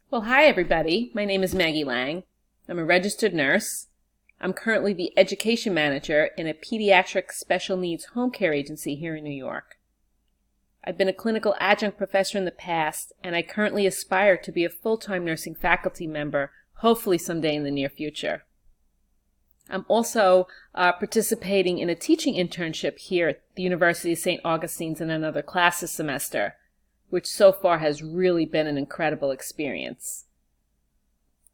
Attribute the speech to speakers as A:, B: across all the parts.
A: Well, hi everybody. My name is Maggie Lang. I'm a registered nurse. I'm currently the education manager in a pediatric special needs home care agency here in New York. I've been a clinical adjunct professor in the past, and I currently aspire to be a full-time nursing faculty member, hopefully someday in the near future. I'm also participating in a teaching internship here at the University of St. Augustine's in another class this semester, which so far has really been an incredible experience.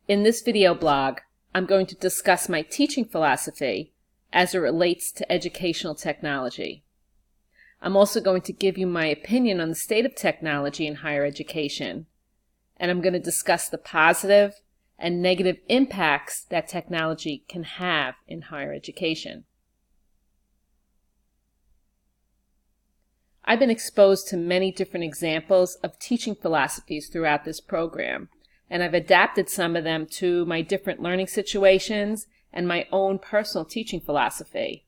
A: In this video blog, I'm going to discuss my teaching philosophy as it relates to educational technology. I'm also going to give you my opinion on the state of technology in higher education, and I'm going to discuss the positive and negative impacts that technology can have in higher education. I've been exposed to many different examples of teaching philosophies throughout this program, and I've adapted some of them to my different learning situations and my own personal teaching philosophy.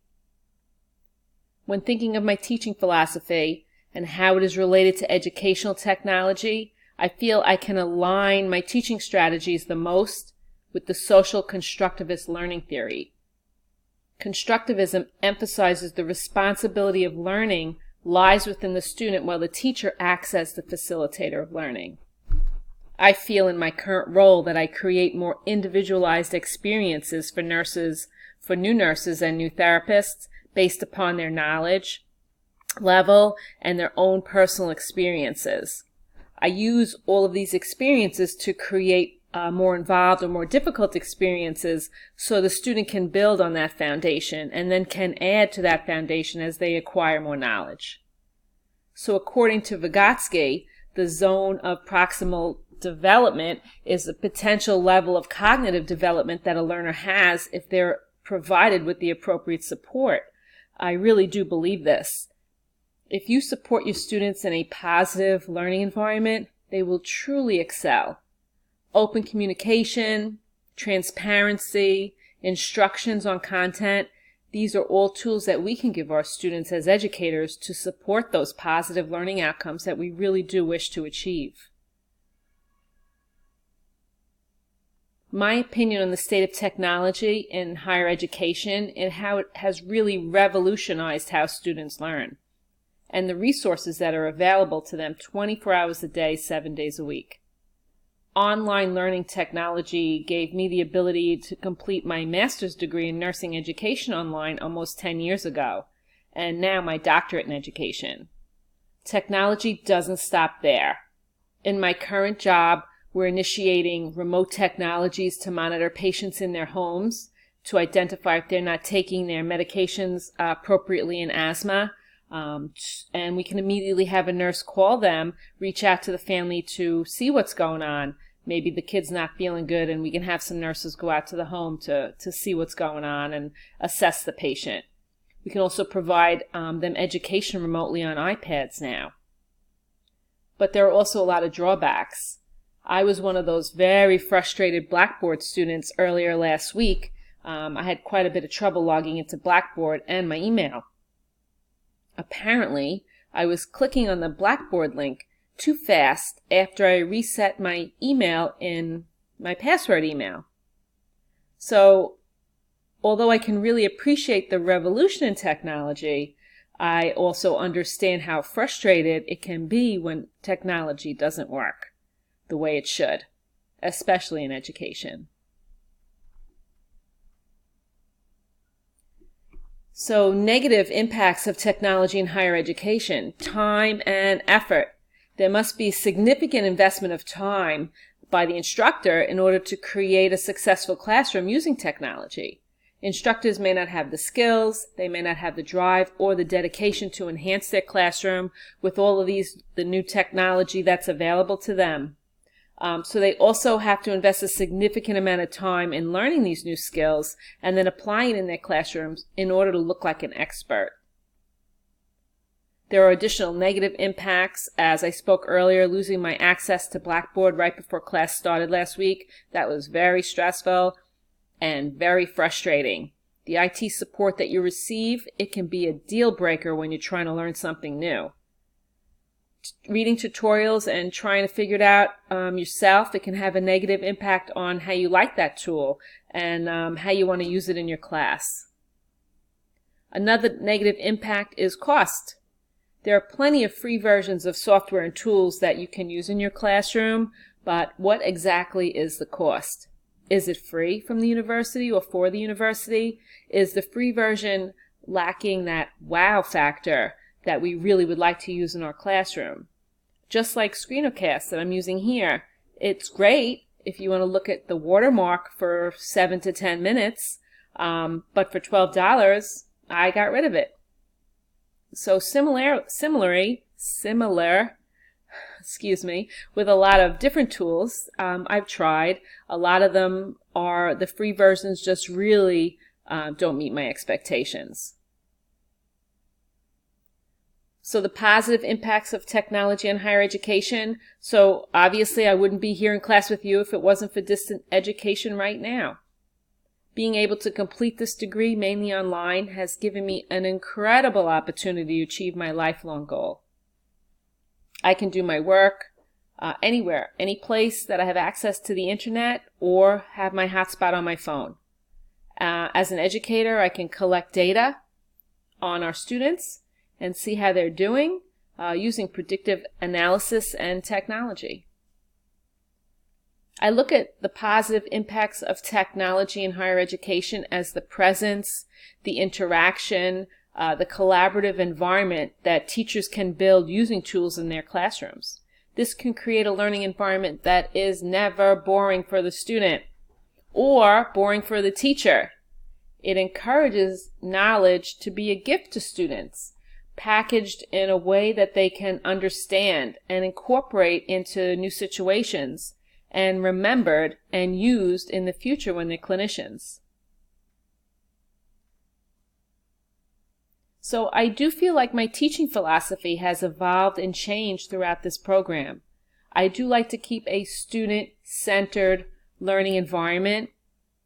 A: When thinking of my teaching philosophy and how it is related to educational technology, I feel I can align my teaching strategies the most with the social constructivist learning theory. Constructivism emphasizes the responsibility of learning lies within the student while the teacher acts as the facilitator of learning. I feel in my current role that I create more individualized experiences for new nurses and new therapists based upon their knowledge level and their own personal experiences. I use all of these experiences to create more involved or more difficult experiences so the student can build on that foundation and then can add to that foundation as they acquire more knowledge. So according to Vygotsky, the zone of proximal development is a potential level of cognitive development that a learner has if they're provided with the appropriate support. I really do believe this. If you support your students in a positive learning environment, they will truly excel. Open communication, transparency, instructions on content, these are all tools that we can give our students as educators to support those positive learning outcomes that we really do wish to achieve. My opinion on the state of technology in higher education and how it has really revolutionized how students learn, and the resources that are available to them 24 hours a day, 7 days a week. Online learning technology gave me the ability to complete my master's degree in nursing education online almost 10 years ago, and now my doctorate in education. Technology doesn't stop there. In my current job, we're initiating remote technologies to monitor patients in their homes, to identify if they're not taking their medications appropriately in asthma, and we can immediately have a nurse call them, reach out to the family to see what's going on. Maybe the kid's not feeling good, and we can have some nurses go out to the home to see what's going on and assess the patient. We can also provide them education remotely on iPads now. But there are also a lot of drawbacks. I was one of those very frustrated Blackboard students earlier last week. I had quite a bit of trouble logging into Blackboard and my email. Apparently, I was clicking on the Blackboard link too fast after I reset my email in my password email. So, although I can really appreciate the revolution in technology, I also understand how frustrated it can be when technology doesn't work the way it should, especially in education. So, negative impacts of technology in higher education: time and effort. There must be significant investment of time by the instructor in order to create a successful classroom using technology. Instructors may not have the skills, they may not have the drive or the dedication to enhance their classroom with all of the new technology that's available to them. So they also have to invest a significant amount of time in learning these new skills and then applying it in their classrooms in order to look like an expert. There are additional negative impacts. As I spoke earlier, losing my access to Blackboard right before class started last week, that was very stressful and very frustrating. The IT support that you receive, it can be a deal breaker when you're trying to learn something new. reading tutorials and trying to figure it out yourself, it can have a negative impact on how you like that tool and how you want to use it in your class. Another negative impact is cost. There are plenty of free versions of software and tools that you can use in your classroom, but what exactly is the cost? Is it free from the university or for the university? Is the free version lacking that wow factor that we really would like to use in our classroom? Just like Screenocast that I'm using here, it's great if you want to look at the watermark for 7 to 10 minutes, but for $12, I got rid of it. So similar, with a lot of different tools I've tried. A lot of them are the free versions just really don't meet my expectations. So the positive impacts of technology on higher education. So obviously I wouldn't be here in class with you if it wasn't for distant education right now. Being able to complete this degree mainly online has given me an incredible opportunity to achieve my lifelong goal. I can do my work anywhere, any place that I have access to the internet or have my hotspot on my phone. As an educator, I can collect data on our students and see how they're doing using predictive analysis and technology. I look at the positive impacts of technology in higher education as the presence, the interaction, the collaborative environment that teachers can build using tools in their classrooms. This can create a learning environment that is never boring for the student or boring for the teacher. It encourages knowledge to be a gift to students, packaged in a way that they can understand and incorporate into new situations, and remembered and used in the future when they're clinicians. So I do feel like my teaching philosophy has evolved and changed throughout this program. I do like to keep a student-centered learning environment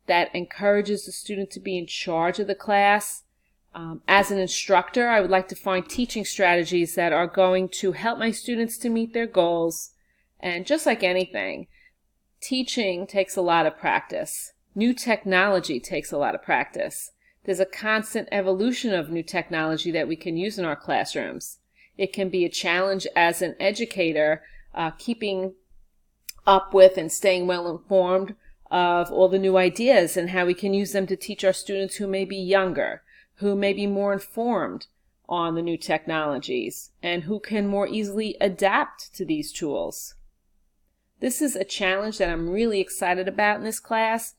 A: that encourages the student to be in charge of the class. As an instructor, I would like to find teaching strategies that are going to help my students to meet their goals. And just like anything, teaching takes a lot of practice. New technology takes a lot of practice. There's a constant evolution of new technology that we can use in our classrooms. It can be a challenge as an educator, keeping up with and staying well informed of all the new ideas and how we can use them to teach our students who may be younger, who may be more informed on the new technologies, and who can more easily adapt to these tools. This is a challenge that I'm really excited about in this class,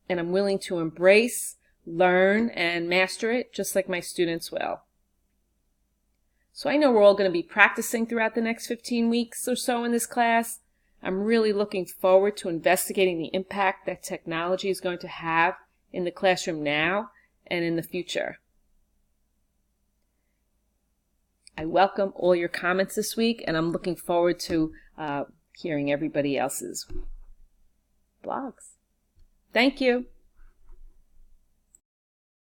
A: and I'm willing to embrace, learn, and master it just like my students will. So I know we're all going to be practicing throughout the next 15 weeks or so in this class. I'm really looking forward to investigating the impact that technology is going to have in the classroom now and in the future. I welcome all your comments this week, and I'm looking forward to hearing everybody else's blogs. Thank you.